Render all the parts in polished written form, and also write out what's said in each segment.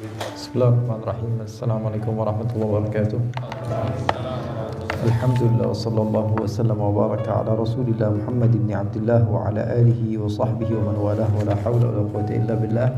Bismillahirrahmanirrahim. Assalamualaikum warahmatullahi wabarakatuh. Alhamdulillah sallallahu wasallam wa baraka ala Rasulillah Muhammad ibn Abdullah wa ala alihi wa sahbihi wa man walah wa la haula wa la quwwata illa billah.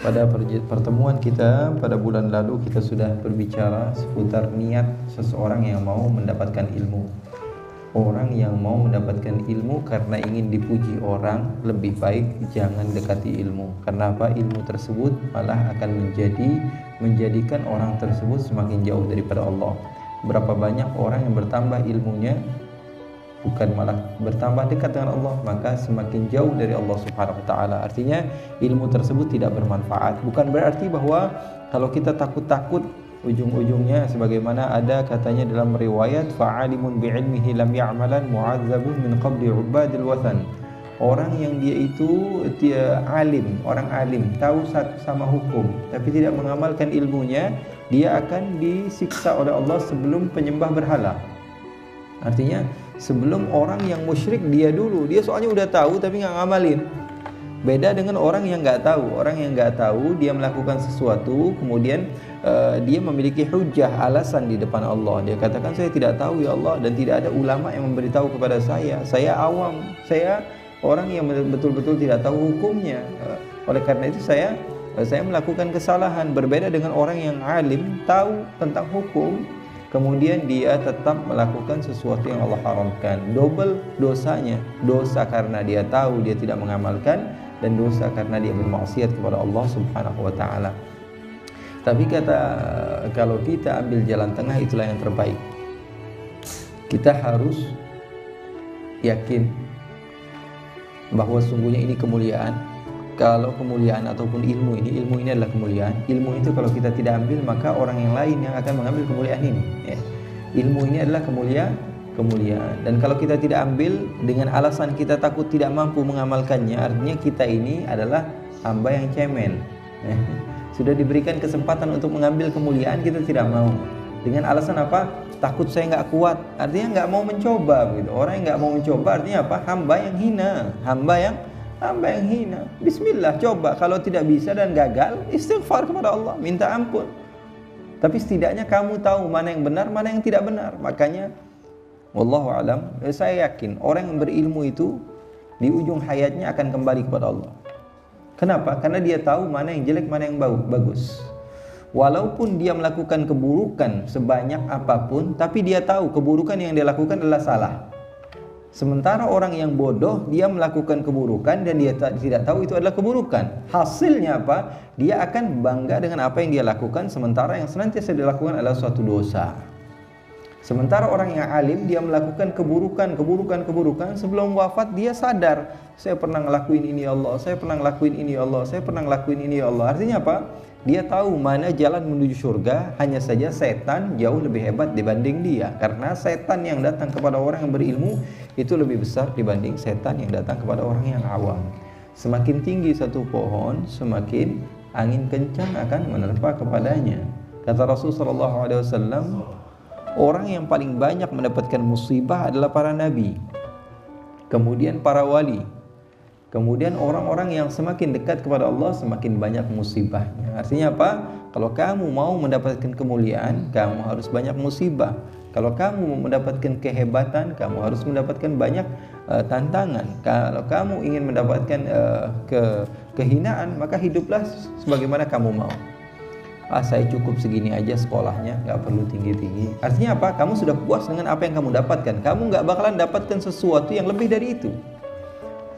Pada pertemuan kita pada bulan lalu kita sudah berbicara seputar niat seseorang yang mau mendapatkan ilmu. Orang yang mau mendapatkan ilmu karena ingin dipuji orang, lebih baik jangan dekati ilmu. Karena apa? Ilmu tersebut malah akan menjadikan orang tersebut semakin jauh daripada Allah. Berapa banyak orang yang bertambah ilmunya bukan malah bertambah dekat dengan Allah, maka semakin jauh dari Allah Subhanahu wa taala. Artinya ilmu tersebut tidak bermanfaat. Bukan berarti bahwa kalau kita takut-takut ujung-ujungnya sebagaimana ada katanya dalam riwayat fa'alimun bi'ilmihi lam ya'malan mu'adzabun min qabli ubadil wathan. Orang yang dia alim, orang alim, tahu sama hukum tapi tidak mengamalkan ilmunya, dia akan disiksa oleh Allah sebelum penyembah berhala. Artinya sebelum orang yang musyrik dia dulu, dia soalnya udah tahu tapi nggak ngamalin. Beda dengan orang yang nggak tahu. Orang yang nggak tahu dia melakukan sesuatu, kemudian dia memiliki hujah, alasan di depan Allah. Dia katakan saya tidak tahu ya Allah, dan tidak ada ulama yang memberitahu kepada saya. Saya awam, saya orang yang betul-betul tidak tahu hukumnya. Oleh karena itu saya melakukan kesalahan. Berbeda dengan orang yang alim, tahu tentang hukum, kemudian dia tetap melakukan sesuatu yang Allah haramkan. Double dosanya. Dosa karena dia tahu dia tidak mengamalkan, dan dosa karena dia bermaksiat kepada Allah Subhanahu wa taala. Tapi kalau kita ambil jalan tengah, itulah yang terbaik. Kita harus yakin bahwa sungguhnya ini kemuliaan. Kalau kemuliaan ataupun ilmu ini adalah kemuliaan. Ilmu itu kalau kita tidak ambil, maka orang yang lain yang akan mengambil kemuliaan ini. Ilmu ini adalah kemuliaan. Dan kalau kita tidak ambil dengan alasan kita takut tidak mampu mengamalkannya, artinya kita ini adalah hamba yang cemen. Sudah diberikan kesempatan untuk mengambil kemuliaan, kita tidak mau. Dengan alasan apa? Takut saya nggak kuat. Artinya nggak mau mencoba. Gitu. Orang yang nggak mau mencoba artinya apa? Hamba yang hina. Hamba yang hina. Bismillah, coba. Kalau tidak bisa dan gagal, istighfar kepada Allah, minta ampun. Tapi setidaknya kamu tahu mana yang benar, mana yang tidak benar. Makanya wallahu alam, saya yakin orang yang berilmu itu di ujung hayatnya akan kembali kepada Allah. Kenapa? Karena dia tahu mana yang jelek, mana yang bagus. Walaupun dia melakukan keburukan sebanyak apapun, tapi dia tahu keburukan yang dia lakukan adalah salah. Sementara orang yang bodoh, dia melakukan keburukan dan dia tidak tahu itu adalah keburukan. Hasilnya apa? Dia akan bangga dengan apa yang dia lakukan, sementara yang senantiasa dilakukan adalah suatu dosa. Sementara orang yang alim, dia melakukan keburukan, sebelum wafat dia sadar, saya pernah ngelakuin ini ya Allah, saya pernah ngelakuin ini ya Allah, saya pernah ngelakuin ini ya Allah. Artinya apa? Dia tahu mana jalan menuju surga, hanya saja setan jauh lebih hebat dibanding dia. Karena setan yang datang kepada orang yang berilmu itu lebih besar dibanding setan yang datang kepada orang yang awam. Semakin tinggi satu pohon, semakin angin kencang akan menerpa kepadanya. Kata Rasulullah SAW, orang yang paling banyak mendapatkan musibah adalah para nabi, kemudian para wali, kemudian orang-orang yang semakin dekat kepada Allah semakin banyak musibahnya. Artinya apa? Kalau kamu mau mendapatkan kemuliaan, kamu harus banyak musibah. Kalau kamu mau mendapatkan kehebatan, kamu harus mendapatkan banyak tantangan. Kalau kamu ingin mendapatkan kehinaan, maka hiduplah sebagaimana kamu mau. Saya cukup segini aja sekolahnya, nggak perlu tinggi-tinggi. Artinya apa? Kamu sudah puas dengan apa yang kamu dapatkan. Kamu nggak bakalan dapatkan sesuatu yang lebih dari itu.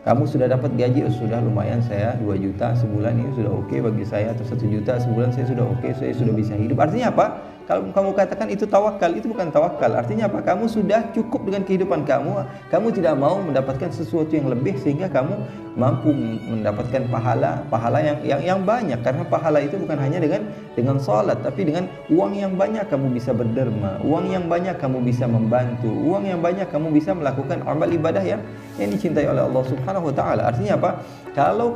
Kamu sudah dapat gaji, sudah lumayan, saya 2 juta sebulan ini sudah oke bagi saya, atau 1 juta sebulan saya sudah oke, saya sudah bisa hidup. Artinya apa? Kalau kamu katakan itu tawakal, itu bukan tawakal. Artinya apa? Kamu sudah cukup dengan kehidupan kamu. Kamu tidak mau mendapatkan sesuatu yang lebih sehingga kamu mampu mendapatkan pahala yang banyak. Karena pahala itu bukan hanya dengan salat, tapi dengan uang yang banyak kamu bisa berderma, uang yang banyak kamu bisa membantu, uang yang banyak kamu bisa melakukan amal ibadah yang dicintai oleh Allah Subhanahu wa taala. Artinya apa? Kalau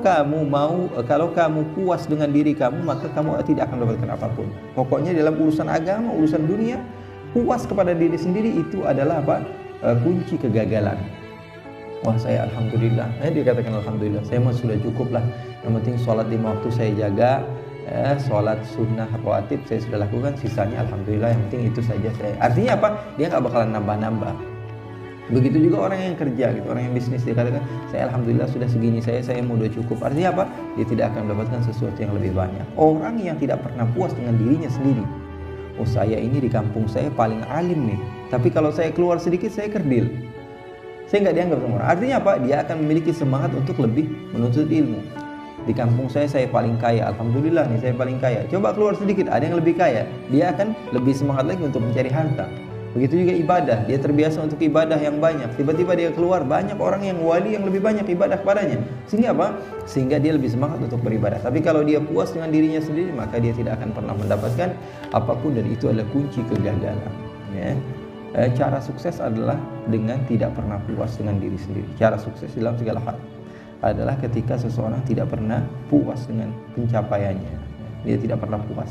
kamu puas dengan diri kamu, maka kamu tidak akan mendapatkan apapun. Pokoknya dalam urusan agama, urusan dunia, puas kepada diri sendiri itu adalah apa? Kunci kegagalan. Wah, saya alhamdulillah. Dia katakan alhamdulillah, saya mah sudah cukup lah. Yang penting sholat 5 waktu saya jaga, sholat sunnah rawatib saya sudah lakukan, sisanya alhamdulillah, yang penting itu saja saya. Artinya apa? Dia nggak bakalan nambah-nambah. Begitu juga orang yang kerja gitu, orang yang bisnis, dia katakan saya alhamdulillah sudah segini, saya mau udah cukup. Artinya apa? Dia tidak akan mendapatkan sesuatu yang lebih banyak. Orang yang tidak pernah puas dengan dirinya sendiri, oh saya ini di kampung saya paling alim nih, tapi kalau saya keluar sedikit saya kerdil, saya nggak dianggap sama orang. Artinya apa? Dia akan memiliki semangat untuk lebih menuntut ilmu. Di kampung saya paling kaya, alhamdulillah nih saya paling kaya. Coba keluar sedikit, ada yang lebih kaya, dia akan lebih semangat lagi untuk mencari harta. Begitu juga ibadah, dia terbiasa untuk ibadah yang banyak, tiba-tiba dia keluar, banyak orang yang wali yang lebih banyak ibadah kepadanya. Sehingga apa? Sehingga dia lebih semangat untuk beribadah. Tapi kalau dia puas dengan dirinya sendiri, maka dia tidak akan pernah mendapatkan apapun, dan itu adalah kunci kegagalan. Ya. Cara sukses adalah dengan tidak pernah puas dengan diri sendiri. Cara sukses dalam segala hal adalah ketika seseorang tidak pernah puas dengan pencapaiannya, dia tidak pernah puas.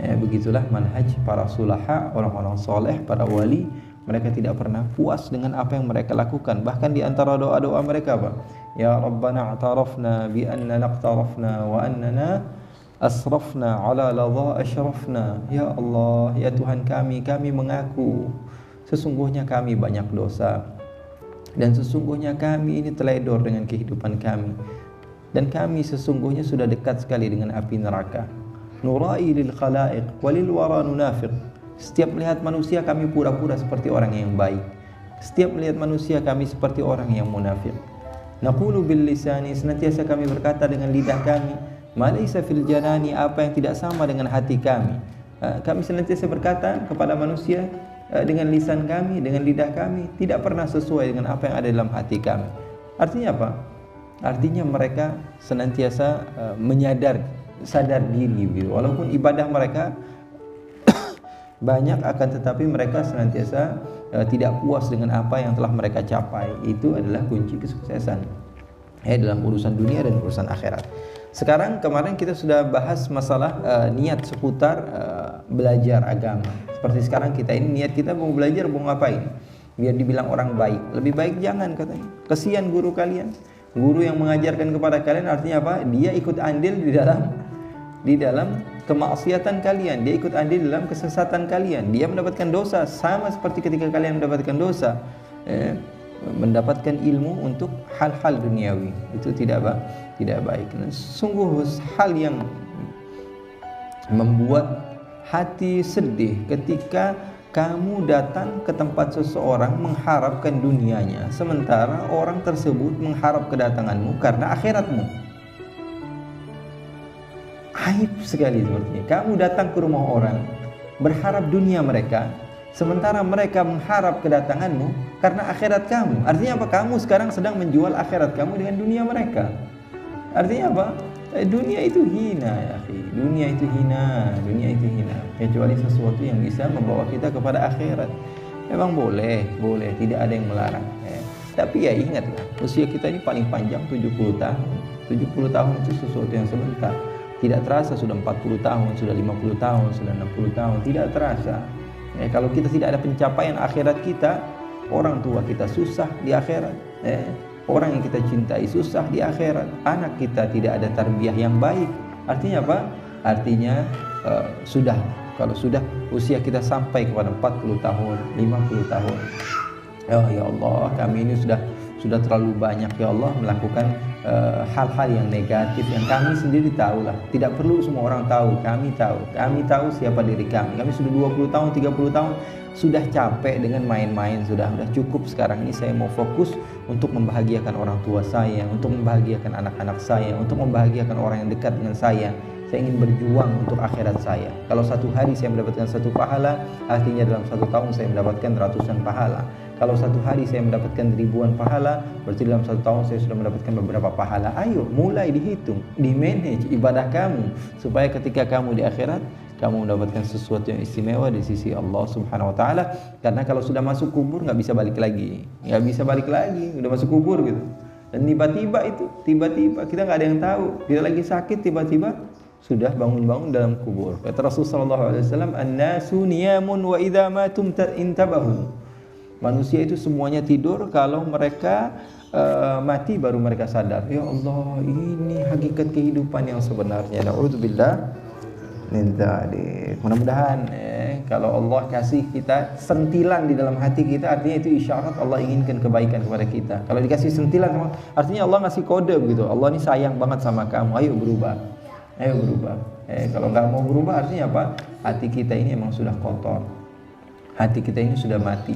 Begitulah manhaj para sulaha, orang-orang soleh, para wali. Mereka tidak pernah puas dengan apa yang mereka lakukan. Bahkan di antara doa-doa mereka apa? Ya Rabbana a'tarafna bi anna naqtarafna wa annana asrafna ala ladha ashrafna. Ya Allah, ya Tuhan kami mengaku sesungguhnya kami banyak dosa, dan sesungguhnya kami ini teledor dengan kehidupan kami, dan kami sesungguhnya sudah dekat sekali dengan api neraka. Nurai lil khalaiq walil wara nunafiq. Setiap melihat manusia kami pura-pura seperti orang yang baik, setiap melihat manusia kami seperti orang yang munafik. Naqulu bil lisani, senantiasa kami berkata dengan lidah kami, ma laysa fil janani, apa yang tidak sama dengan hati kami. Kami senantiasa berkata kepada manusia dengan lisan kami, dengan lidah kami, tidak pernah sesuai dengan apa yang ada dalam hati kami. Artinya apa? Artinya mereka senantiasa sadar diri, walaupun ibadah mereka banyak, akan tetapi mereka senantiasa tidak puas dengan apa yang telah mereka capai. Itu adalah kunci kesuksesan dalam urusan dunia dan urusan akhirat. Sekarang, kemarin kita sudah bahas masalah niat seputar belajar agama. Seperti sekarang kita ini niat kita mau belajar, mau ngapain? Biar dibilang orang baik. Lebih baik jangan, katanya. Kesian guru kalian. Guru yang mengajarkan kepada kalian, artinya apa? Dia ikut andil di dalam kemaksiatan kalian, dia ikut andil dalam kesesatan kalian, dia mendapatkan dosa sama seperti ketika kalian mendapatkan dosa. Mendapatkan ilmu untuk hal-hal duniawi itu tidak baik. Sungguh hal yang membuat hati sedih ketika kamu datang ke tempat seseorang mengharapkan dunianya, sementara orang tersebut mengharap kedatanganmu karena akhiratmu. Aib sekali sepertinya. Kamu datang ke rumah orang berharap dunia mereka, sementara mereka mengharap kedatanganmu karena akhirat kamu. Artinya apa? Kamu sekarang sedang menjual akhirat kamu dengan dunia mereka. Artinya apa? Dunia itu hina, ya akhi. Dunia itu hina. Kecuali sesuatu yang bisa membawa kita kepada akhirat. Memang boleh, tidak ada yang melarang. Tapi ya ingatlah, usia kita ini paling panjang 70 tahun. 70 tahun itu sesuatu yang sebentar. Tidak terasa sudah 40 tahun, sudah 50 tahun, sudah 60 tahun, tidak terasa. Kalau kita tidak ada pencapaian akhirat kita, orang tua kita susah di akhirat, orang yang kita cintai susah di akhirat, anak kita tidak ada tarbiyah yang baik. Artinya apa? Artinya kalau sudah usia kita sampai kepada 40 tahun, 50 tahun, ya Allah, kami ini sudah terlalu banyak ya Allah melakukan hal-hal yang negatif yang kami sendiri tahulah. Tidak perlu semua orang tahu, kami tahu siapa diri kami. Kami sudah 20 tahun, 30 tahun sudah capek dengan main-main, sudah cukup. Sekarang ini saya mau fokus untuk membahagiakan orang tua saya, untuk membahagiakan anak-anak saya, untuk membahagiakan orang yang dekat dengan saya. Saya ingin berjuang untuk akhirat saya. Kalau satu hari saya mendapatkan satu pahala, artinya dalam satu tahun saya mendapatkan ratusan pahala. Kalau satu hari saya mendapatkan ribuan pahala, berarti dalam satu tahun saya sudah mendapatkan beberapa pahala. Ayo, mulai dihitung, di-manage ibadah kamu, supaya ketika kamu di akhirat, kamu mendapatkan sesuatu yang istimewa di sisi Allah Subhanahu Wa Taala. Karena kalau sudah masuk kubur nggak bisa balik lagi, udah masuk kubur gitu. Dan tiba-tiba kita nggak ada yang tahu, kita lagi sakit, tiba-tiba sudah bangun-bangun dalam kubur. Kata Rasulullah SAW, "An-nasu niyamun wa idza matum intabahu." Manusia itu semuanya tidur, kalau mereka mati baru mereka sadar, ya Allah, ini hakikat kehidupan yang sebenarnya. Na'udzubillah min dzalik. Mudah-mudahan kalau Allah kasih kita sentilan di dalam hati kita, artinya itu isyarat Allah inginkan kebaikan kepada kita. Kalau dikasih sentilan, artinya Allah ngasih kode begitu. Allah ini sayang banget sama kamu, ayo berubah. Ayo berubah. Kalau nggak mau berubah artinya apa? Hati kita ini emang sudah kotor. Hati kita ini sudah mati.